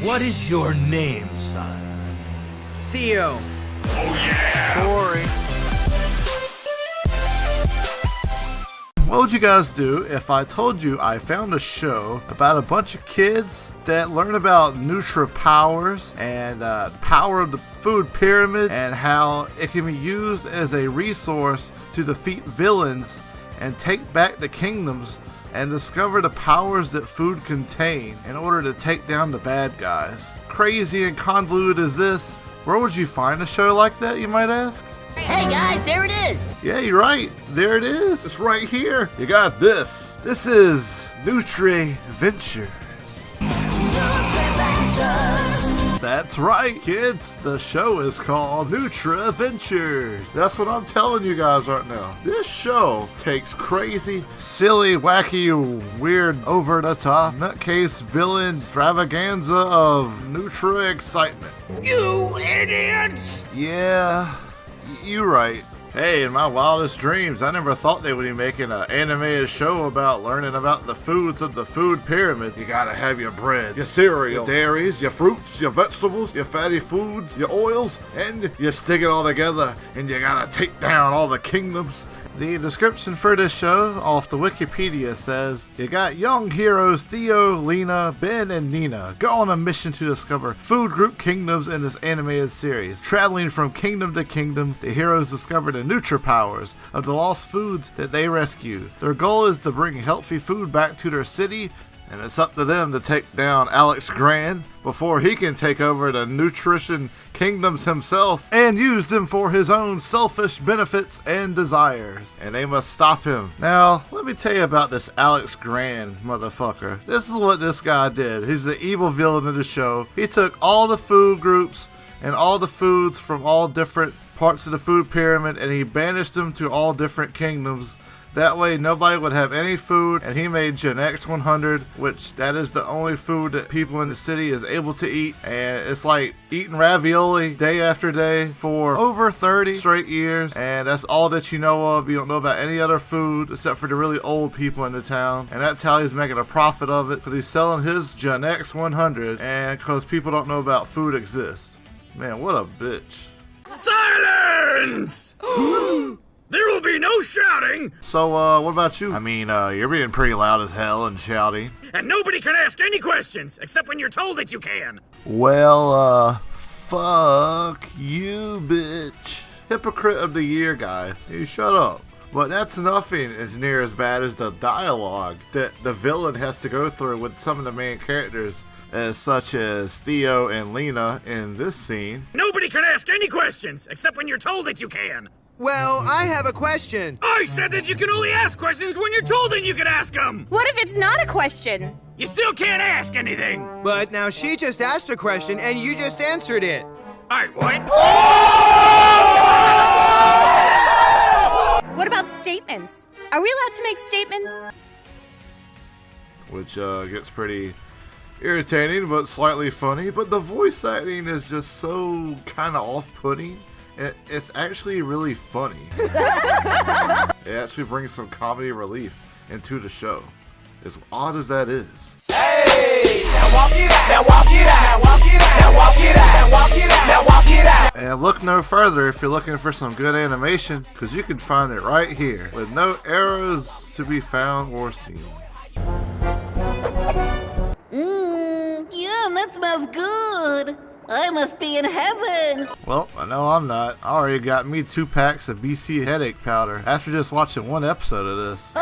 What is your name, son? Theo. Oh yeah! Cory. What would you guys do if I told you I found a show about a bunch of kids that learn about Nutri powers and the power of the food pyramid and how it can be used as a resource to defeat villains and take back the kingdoms and discover the powers that food contain in order to take down the bad guys? Crazy and convoluted as this, where would you find a show like that, you might ask? Hey guys, there it is! Yeah, you're right. There it is. It's right here. You got this. This is Nutri Ventures. That's right, kids. The show is called Nutri Ventures. That's what I'm telling you guys right now. This show takes crazy, silly, wacky, weird, over-the-top, nutcase villain extravaganza of Nutri excitement. You idiots! Yeah. You right. Hey, in my wildest dreams, I never thought they would be making an animated show about learning about the foods of the food pyramid. You gotta have your bread, your cereal, your dairies, your fruits, your vegetables, your fatty foods, your oils, and you stick it all together, and you gotta take down all the kingdoms. The description for this show off the Wikipedia says, you got young heroes Theo, Lena, Ben, and Nina go on a mission to discover food group kingdoms in this animated series. Traveling from kingdom to kingdom, the heroes discover the Nutri powers of the lost foods that they rescue. Their goal is to bring healthy food back to their city, and it's up to them to take down Alex Grand before he can take over the nutrition kingdoms himself and use them for his own selfish benefits and desires. And they must stop him. Now, let me tell you about this Alex Grand motherfucker. This is what this guy did. He's the evil villain of the show. He took all the food groups and all the foods from all different parts of the food pyramid and he banished them to all different kingdoms. That way nobody would have any food, and he made Gen X 100, which that is the only food that people in the city is able to eat, and it's like eating ravioli day after day for over 30 straight years, and that's all that you know of. You don't know about any other food except for the really old people in the town, and that's how he's making a profit of it, because he's selling his Gen X 100, and because people don't know about food exists. Man, what a bitch. Silence! There will be no shouting! So, what about you? I mean, you're being pretty loud as hell and shouting. And nobody can ask any questions, except when you're told that you can. Well, fuck you, bitch. Hypocrite of the year, guys. You shut up. But that's nothing as near as bad as the dialogue that the villain has to go through with some of the main characters, as such as Theo and Lena in this scene. Nobody can ask any questions, except when you're told that you can. Well, I have a question. I said that you can only ask questions when you're told that you can ask them! What if it's not a question? You still can't ask anything! But now she just asked a question and you just answered it. Alright, what? What about statements? Are we allowed to make statements? Which gets pretty irritating, but slightly funny. But the voice acting is just so kind of off-putting. It's actually really funny. It actually brings some comedy relief into the show, as odd as that is. Hey, now walk it out, now walk it out, now walk it out, now walk it out, now walk it out, now walk it out. And look no further if you're looking for some good animation, because you can find it right here, with no errors to be found or seen. Yeah, that smells good. I must be in heaven. Well, I know I'm not. I already got me 2 packs of BC headache powder after just watching one episode of this.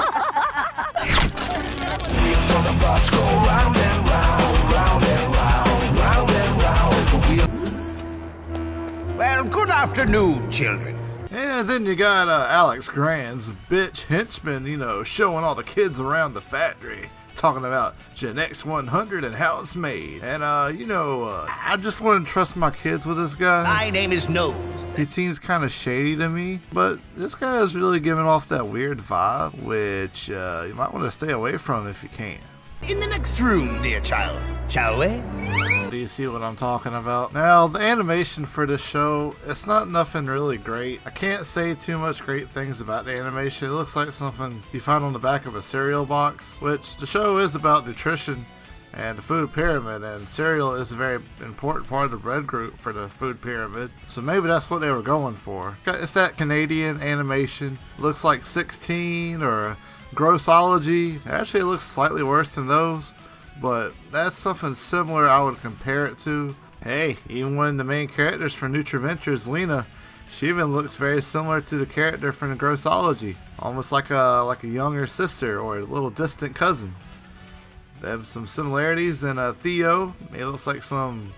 Well, good afternoon, children. And then you got Alex Grand's bitch henchman, you know, showing all the kids around the factory, talking about Gen X 100 and how it's made. And, I just wouldn't trust my kids with this guy. My name is Nose. He seems kind of shady to me, but this guy is really giving off that weird vibe, which you might want to stay away from if you can. In the next room, dear child, shall we? Do you see what I'm talking about? Now, the animation for this show, it's not nothing really great. I can't say too much great things about the animation. It looks like something you find on the back of a cereal box, which the show is about nutrition and the food pyramid, and cereal is a very important part of the bread group for the food pyramid. So maybe that's what they were going for. It's that Canadian animation. Looks like 16 or Grossology. Actually, it looks slightly worse than those, but that's something similar I would compare it to. Hey, even when the main characters for Nutri Lena, she even looks very similar to the character from the Grossology. Almost like a younger sister or a little distant cousin. They have some similarities, and Theo, it looks like some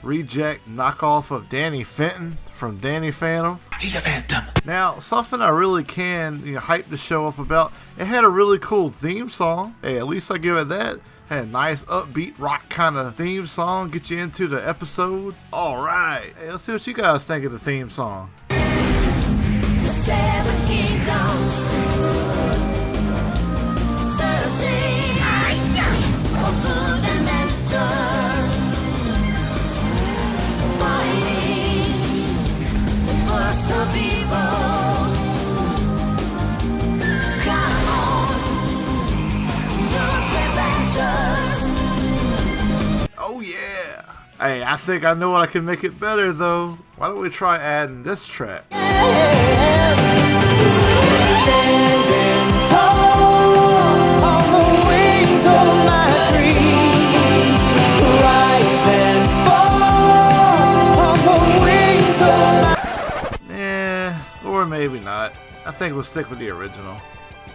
reject knockoff of Danny Fenton from Danny Phantom. He's a phantom. Now, something I really can hype the show up about, it had a really cool theme song. Hey, at least I give it that. Had a nice upbeat rock kind of theme song, get you into the episode. Alright, hey, let's see what you guys think of the theme song. The 7 kingdoms, searching for fundamental, fighting the force of evil. Come on, Nutri Ventures. Oh yeah! Hey, I think I know what I can make it better though. Why don't we try adding this track? Standing tall on the wings of my dream. Rise and fall on the wings of my... Or maybe not. I think we'll stick with the original.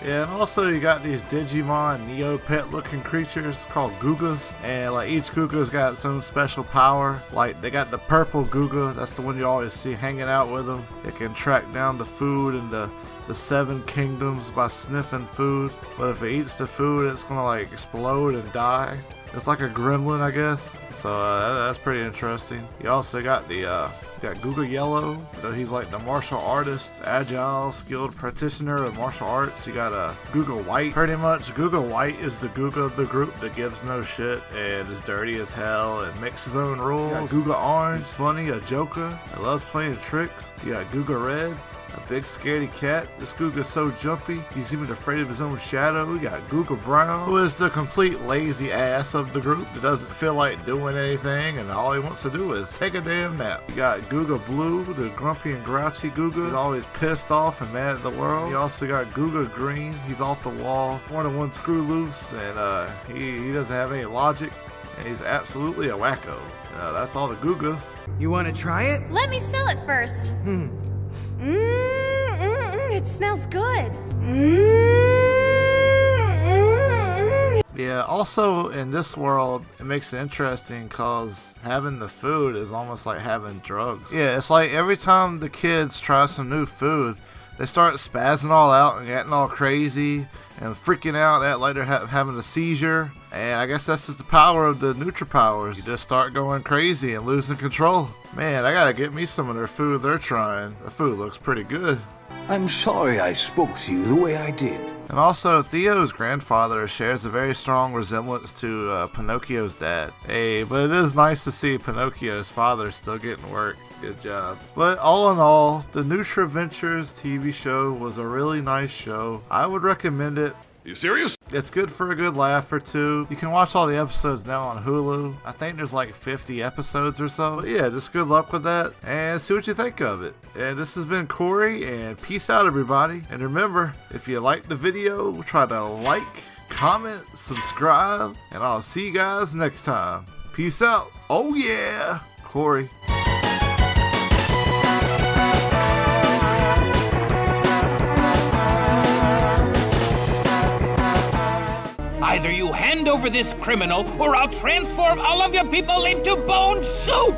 Yeah, and also you got these Digimon Neopet looking creatures called Gugas, and like each Guga's got its own special power. Like they got the purple Guga, that's the one you always see hanging out with them. It can track down the food in the 7 kingdoms by sniffing food, but if it eats the food it's gonna like explode and die. It's like a gremlin, I guess. So that's pretty interesting. You also got the got Guga Yellow. So he's like the martial artist, agile, skilled practitioner of martial arts. You got Guga White. Pretty much, Guga White is the Guga of the group that gives no shit and is dirty as hell and makes his own rules. You got Guga Orange, funny, a joker that loves playing tricks. You got Guga Red, a big scaredy cat. This Guga's so jumpy, he's even afraid of his own shadow. We got Guga Brown, who is the complete lazy ass of the group that doesn't feel like doing anything and all he wants to do is take a damn nap. You got Guga Blue, the grumpy and grouchy Guga. He's always pissed off and mad at the world. You also got Guga Green. He's off the wall, more than one screw loose, and he doesn't have any logic, and he's absolutely a wacko. That's all the Gugas. You want to try it? Let me smell it first. It smells good. Yeah, also in this world, it makes it interesting because having the food is almost like having drugs. Yeah, it's like every time the kids try some new food, they start spazzing all out and getting all crazy and freaking out at like they're having a seizure. And I guess that's just the power of the Nutri powers. You just start going crazy and losing control. Man, I gotta get me some of their food they're trying. The food looks pretty good. I'm sorry I spoke to you the way I did. And also, Theo's grandfather shares a very strong resemblance to Pinocchio's dad. Hey, but it is nice to see Pinocchio's father still getting work. Good job. But all in all, the Nutri Ventures TV show was a really nice show. I would recommend it. You serious? It's good for a good laugh or two. You can watch all the episodes now on Hulu. I think there's like 50 episodes or so. But yeah, just good luck with that and see what you think of it. And this has been Corey, and peace out everybody. And remember, if you liked the video, try to like, comment, subscribe, and I'll see you guys next time. Peace out. Oh yeah, Corey. Either you hand over this criminal, or I'll transform all of your people into bone soup!